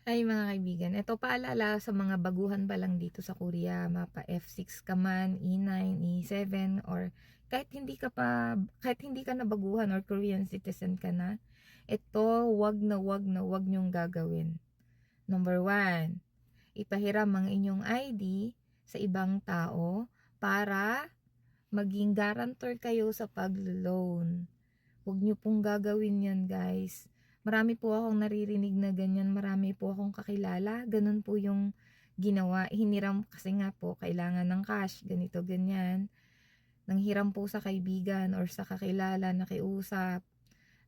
Hi mga kaibigan, eto paalala sa mga baguhan pa lang dito sa Korea, mapa F6 ka man, E9, E7, or kahit hindi ka na baguhan or Korean citizen ka na, ito wag niyong gagawin. Number 1, ipahiram ang inyong ID sa ibang tao para maging guarantor kayo sa pag-loan. Huwag niyo pong gagawin yan, guys. Marami po akong naririnig na ganyan. Marami po akong kakilala. Ganun po yung ginawa. Hiniram kasi nga po, kailangan ng cash. Ganito, ganyan. Nanghiram po sa kaibigan or sa kakilala na kiusap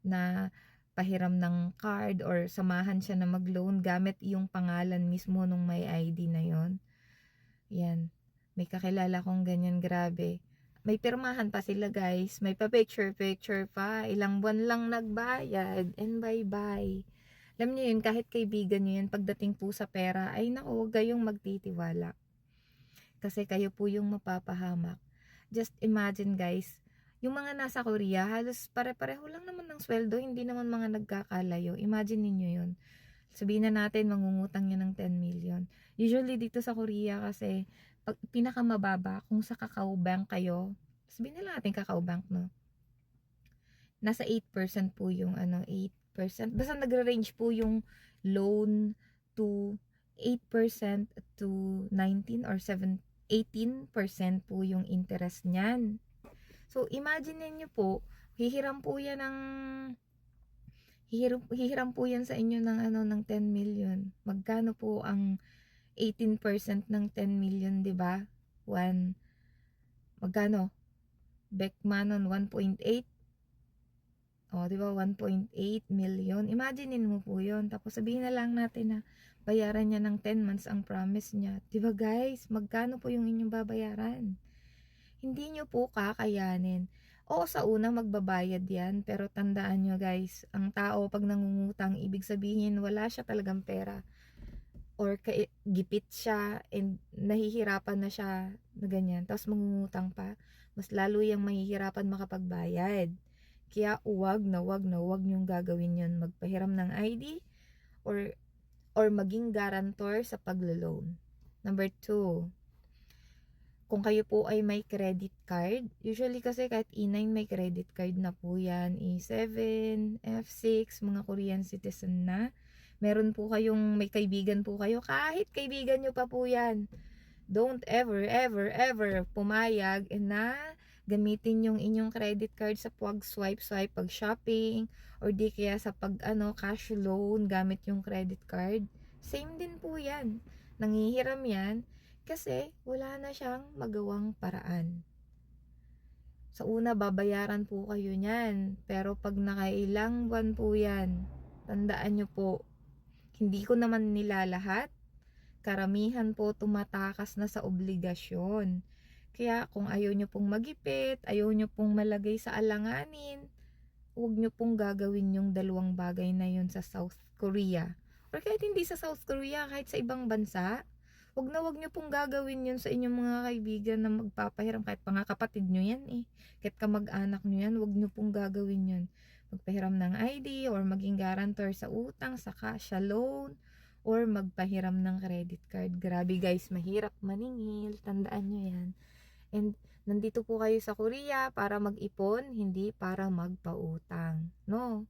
na pahiram ng card or samahan siya na mag-loan gamit yung pangalan mismo nung may ID na yon. Yan. May kakilala kong ganyan, grabe. May pirmahan pa sila, guys. May pa-picture pa. Ilang buwan lang nagbayad. And bye-bye. Alam niyo yun, kahit kaibigan niyo yan, pagdating po sa pera, ay naku, huwag kayong magtitiwala. Kasi kayo po yung mapapahamak. Just imagine, guys, yung mga nasa Korea, halos pare-pareho lang naman ng sweldo, hindi naman mga nagkakalayo. Imagine niyo yun. Sabihin na natin, mangungutang niya ng 10 million. Usually dito sa Korea kasi, pag pinakamababa, kung sa Kakao Bank kayo, sabihin na natin Kakao Bank, no? Nasa 8% po yung 8%. Basta nagre-range po yung loan to 8% to 19 or 18% po yung interest niyan. So, imagine niyo po, hihiram po yan ng hihiram po yan sa inyo ng ng 10 million. Magkano po ang 18% ng 10 million, 'di ba? 1 magkano? Beckmanon 1.8. Oh, 'di ba? 1.8 million. Imaginein mo po 'yon. Tapos sabihin na lang natin na bayaran niya ng 10 months ang promise niya. 'Di ba, guys? Magkano po yung inyong babayaran? Hindi nyo po kakayanin. Oo, sa una magbabayad yan, pero tandaan nyo, guys, ang tao pag nangungutang, ibig sabihin wala siya talagang pera or gipit siya and nahihirapan na siya na ganyan, tapos mangungutang pa, mas lalo yung mahihirapan makapagbayad. Kaya wag nyong gagawin yun, magpahiram ng ID or maging guarantor sa paglo-loan. Number 2, kung kayo po ay may credit card, usually kasi kahit E9 may credit card na po yan, E7, F6, mga Korean citizen na. Meron po kayong, may kaibigan po kayo, kahit kaibigan nyo pa po yan. Don't ever pumayag na gamitin yung inyong credit card sa pag-swipe, pag shopping, or di kaya sa pag cash loan gamit yung credit card. Same din po yan. Nanghihiram yan kasi wala na siyang magawang paraan. Sa una, babayaran po kayo niyan. Pero pag nakailang buwan po yan, tandaan nyo po, hindi ko naman nilalahat. Karamihan po tumatakas na sa obligasyon. Kaya kung ayaw nyo pong magipit, ayaw nyo pong malagay sa alanganin, huwag nyo pong gagawin yung dalawang bagay na yun sa South Korea. Or kahit hindi sa South Korea, kahit sa ibang bansa, huwag nyo pong gagawin yun sa inyong mga kaibigan na magpapahiram. Kahit pa nga kapatid nyo yan eh. Kahit kamag-anak nyo yan, huwag nyo pong gagawin yun. Magpahiram ng ID or maging guarantor sa utang, sa cash, sa loan, or magpahiram ng credit card. Grabe guys, mahirap maningil. Tandaan nyo yan. And nandito po kayo sa Korea para mag-ipon, hindi para magpautang. No?